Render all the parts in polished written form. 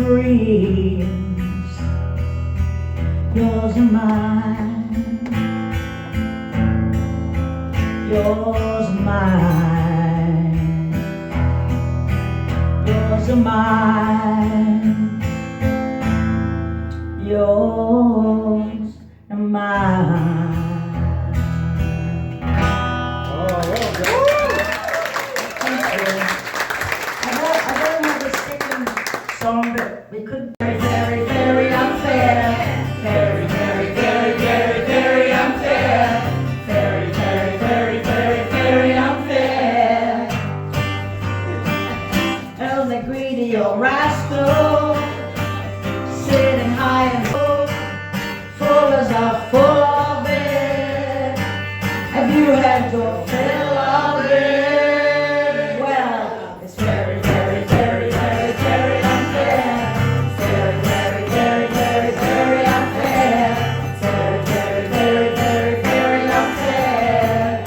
dreams, yours and mine, yours and mine, yours and mine, yours and mine. Song that we could very, very, very unfair. Very, very, very, very, very unfair. Very, very, very, very, very unfair. Oh, the greedy old rascal, sitting high and low, full as are full of it. Have you had your fill of it? Well, it's very, very, very, very, very unfair. Very, very, very, very, very unfair. Very, very, very, very, very unfair.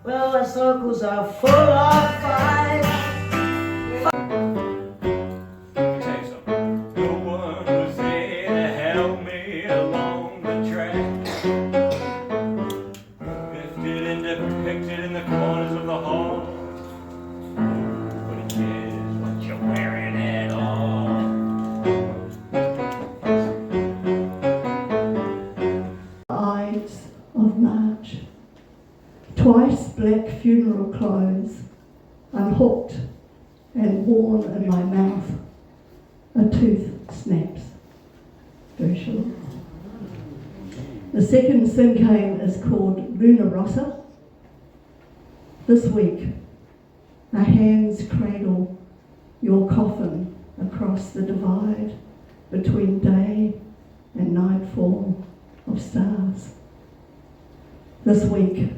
Well, us locals are full of fight. No one was there to help me along the track. Lifted and depicted in the corners of the hall. Nobody cares what you're wearing at all. Ides of March. Twice black funeral clothes, unhooked and worn in my mouth. A tooth snaps. Very short. The second Simcane is called Luna Rossa. This week, our hands cradle your coffin across the divide between day and nightfall of stars. This week,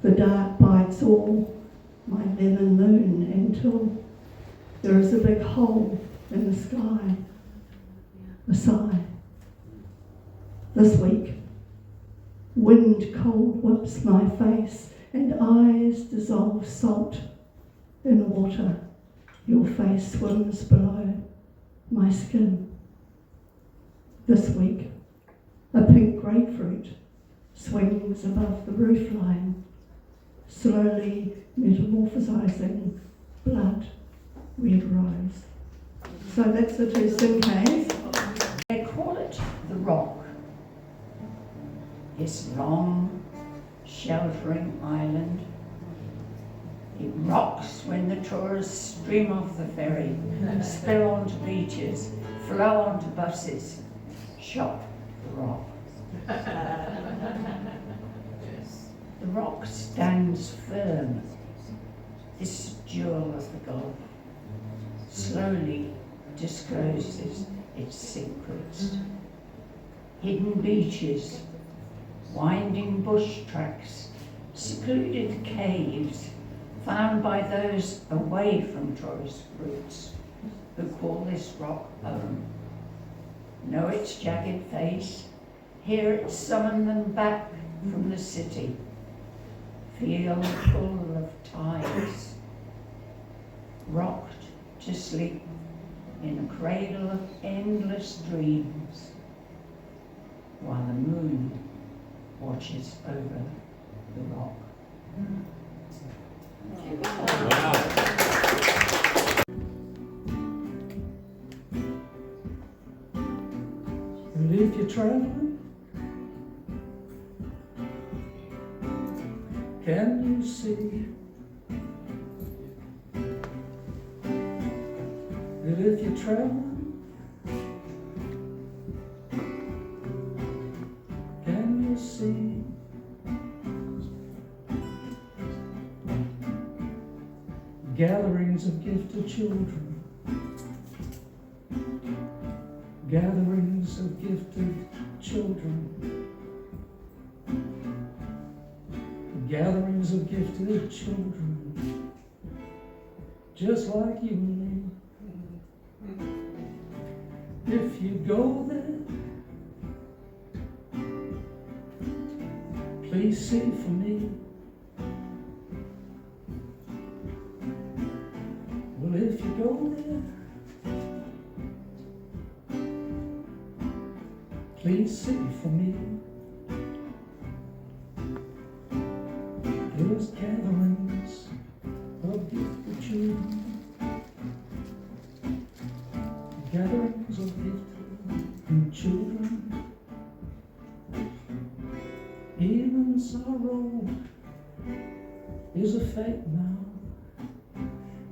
the dark bites all my lemon moon until there is a big hole in the sky, a sigh. This week, wind cold whips my face and eyes dissolve salt in water. Your face swims below my skin. This week, a pink grapefruit swings above the roofline, slowly metamorphosizing blood red rose. So that's the two Simcanes. They call it the Rock. This long, sheltering island. It rocks when the tourists stream off the ferry, spill onto beaches, flow onto buses, shop the Rock. The Rock stands firm, this jewel of the Gulf, slowly discloses its secrets. Hidden beaches, winding bush tracks, secluded caves found by those away from tourist routes who call this rock home. Know its jagged face, hear it summon them back from the city. Feel full of tides, rocked to sleep in a cradle of endless dreams, while the moon watches over the rock. And if you're traveling, can you see that if you're traveling, can you see gatherings of gifted children, gatherings of gifted children, gatherings of gifted children, just like you and me. If you go there, please see for me. Well, if you go there, please see for me. There's gatherings of gifted children, gatherings of gifted children. Even sorrow is a fate now.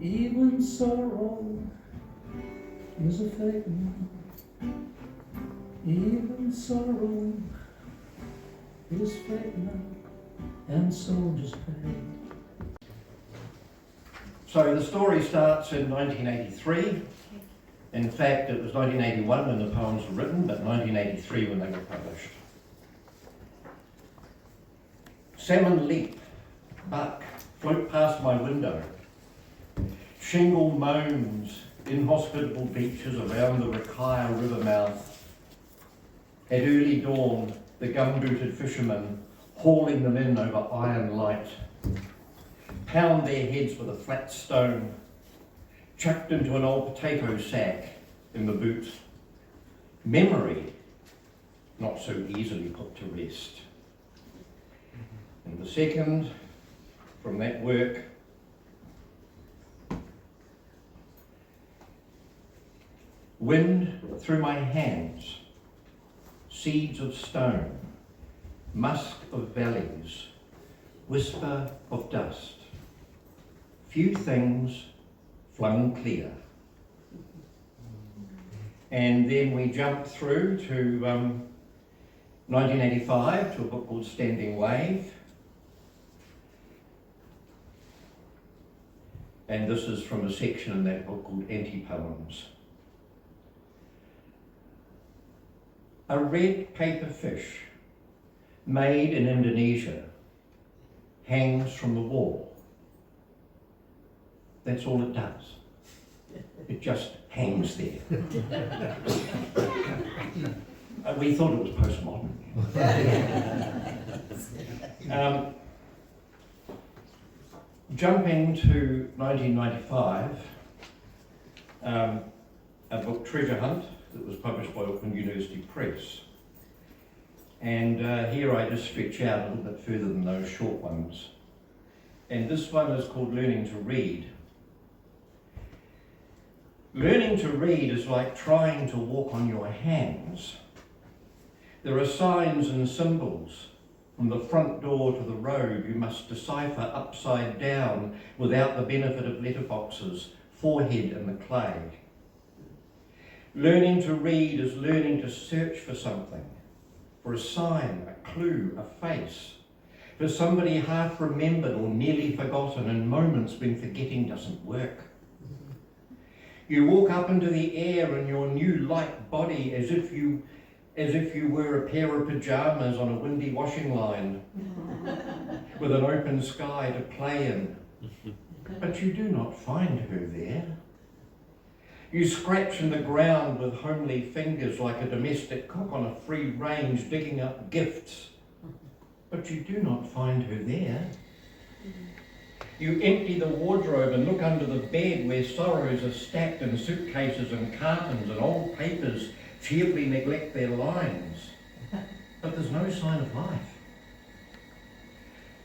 Even sorrow is a fate now. Even sorrow is fate now. And soldiers pay. So the story starts in 1983. In fact, it was 1981 when the poems were written, but 1983 when they were published. Salmon leap, buck, float past my window. Shingle moans, inhospitable beaches around the Rakaia river mouth. At early dawn, the gum-booted fishermen hauling them in over iron light, pound their heads with a flat stone, chucked into an old potato sack in the boot. Memory, not so easily put to rest. And the second, from that work, wind through my hands, seeds of stone, musk of valleys, whisper of dust, few things flung clear. And then we jump through to 1985 to a book called Standing Wave. And this is from a section in that book called Anti-Poems. A red paper fish made in Indonesia hangs from the wall. That's all it does. It just hangs there. We thought it was postmodern. Jumping to 1995, a book, Treasure Hunt, that was published by Auckland University Press. And here I just stretch out a little bit further than those short ones. And this one is called Learning to Read. Learning to read is like trying to walk on your hands. There are signs and symbols from the front door to the road you must decipher upside down without the benefit of letterboxes, forehead in the clay. Learning to read is learning to search for something, for a sign, a clue, a face, for somebody half remembered or nearly forgotten in moments when forgetting doesn't work. You walk up into the air in your new light body as if you were a pair of pajamas on a windy washing line with an open sky to play in. But you do not find her there. You scratch in the ground with homely fingers like a domestic cook on a free range digging up gifts. But you do not find her there. You empty the wardrobe and look under the bed where sorrows are stacked in suitcases and cartons and old papers cheerfully neglect their lines. But there's no sign of life.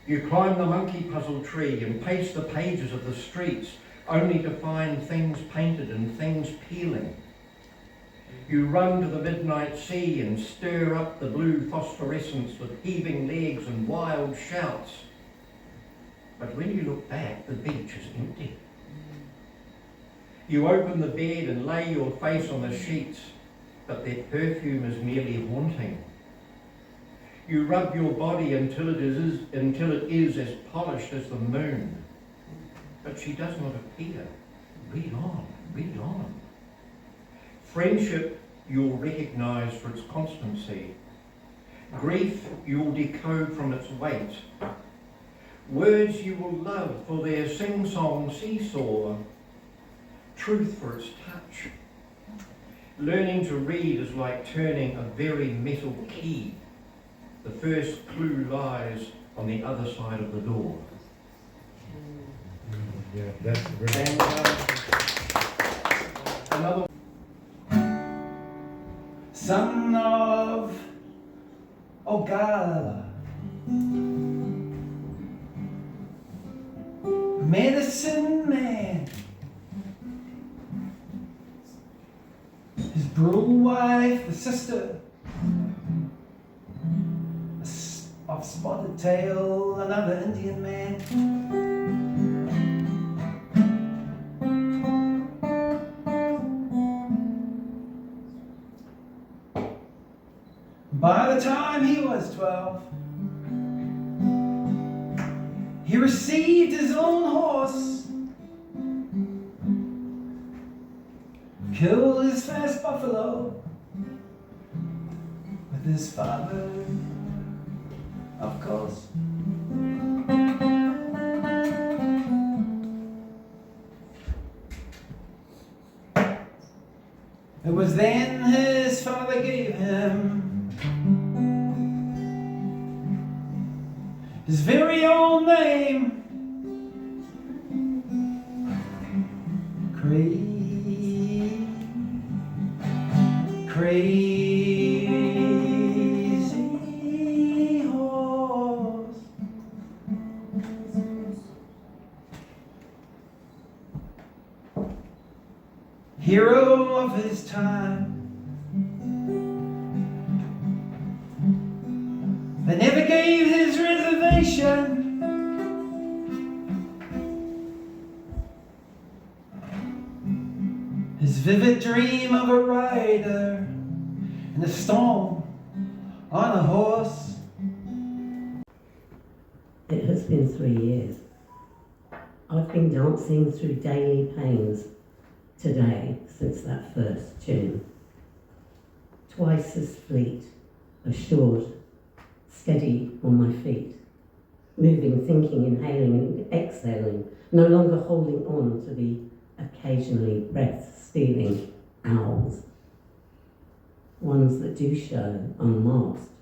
You climb the monkey puzzle tree and pace the pages of the streets only to find things painted and things peeling. You run to the midnight sea and stir up the blue phosphorescence with heaving legs and wild shouts. But when you look back, the beach is empty. You open the bed and lay your face on the sheets, but their perfume is merely haunting. You rub your body until it is as polished as the moon. But she does not appear. Read on, read on. Friendship you'll recognise for its constancy. Grief you'll decode from its weight. Words you will love for their sing-song seesaw. Truth for its touch. Learning to read is like turning a very metal key. The first clue lies on the other side of the door. Yeah, that's very... son of Ogala, medicine man. His brutal wife, the sister of Spotted Tail, another Indian man. By the time he was 12, he received his own horse, killed his first buffalo with his father, of course. It was then his father gave him his very own name, Crazy Horse. Hero of his time, but never gave his reservation. His vivid dream of a rider in a storm on a horse. It has been 3 years. I've been dancing through daily pains today since that first tune. Twice as fleet, assured, steady on my feet, moving, thinking, inhaling and exhaling, no longer holding on to the occasionally breath-stealing owls, ones that do show unmasked,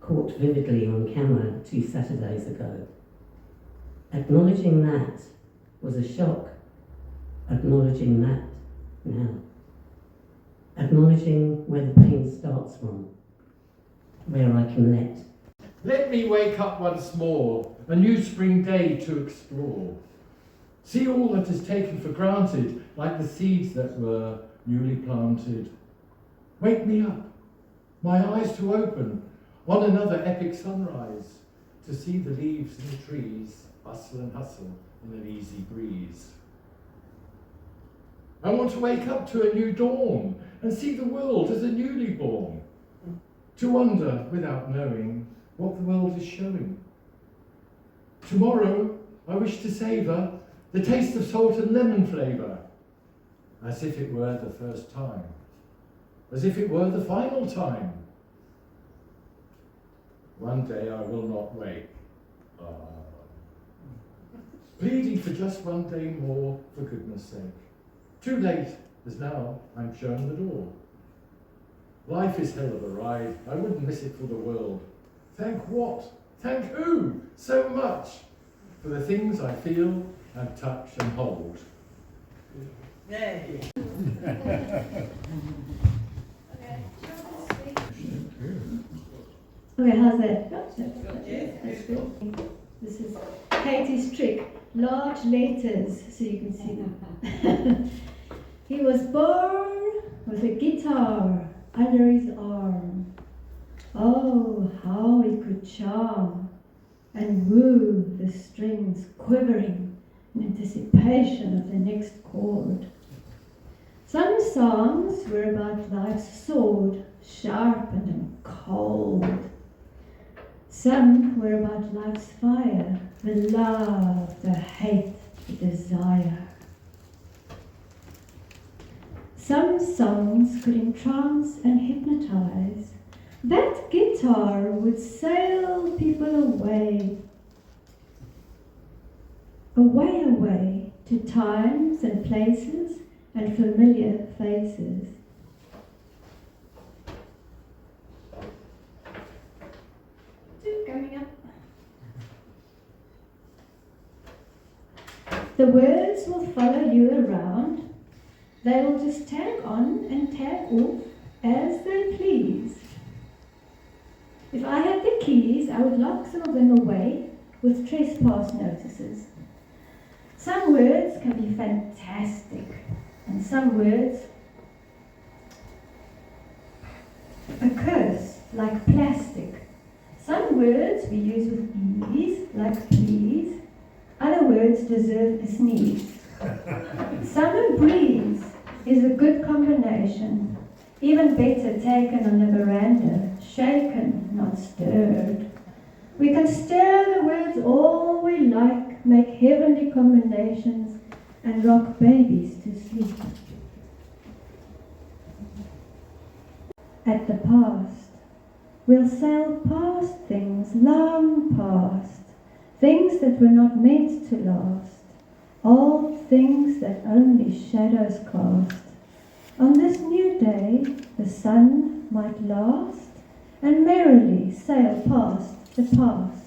caught vividly on camera 2 Saturdays ago. Acknowledging that was a shock. Acknowledging that now. Acknowledging where the pain starts from, where I can Let me wake up once more, a new spring day to explore. See all that is taken for granted, like the seeds that were newly planted. Wake me up, my eyes to open, on another epic sunrise, to see the leaves in the trees bustle and hustle in an easy breeze. I want to wake up to a new dawn and see the world as a newly born. To wonder, without knowing, what the world is showing. Tomorrow, I wish to savour the taste of salt and lemon flavour, as if it were the first time, as if it were the final time. One day I will not wait, pleading for just one day more, for goodness sake. Too late, as now I'm shown the door. Life is hell of a ride, I wouldn't miss it for the world. Thank what? Thank who? So much for the things I feel and touch and hold. Yay. Okay, how's that? That's good. This is Katie's trick. Large letters, so you can see them. He was born with a guitar under his arm. Oh, how he could charm and woo the strings quivering in anticipation of the next chord. Some songs were about life's sword, sharpened and cold. Some were about life's fire, the love, the hate, the desire. Some songs could entrance and hypnotize. That guitar would sail people away. Away, away to times and places and familiar faces. Coming up. The words will follow you around. They will just tag on and tag off as they please. If I had the keys, I would lock some of them away with trespass notices. Some words can be fantastic, and some words a curse, like plastic. Some words we use with ease, like please. Other words deserve a sneeze. Summer breeze is a good combination. Even better taken on the veranda, shaken, not stirred. We can stir the words all we like, make heavenly combinations, and rock babies to sleep. At the past, we'll sail past things long past, things that were not meant to last, old things that only shadows cast. On this new day, the sun might last, and merrily sail past the past.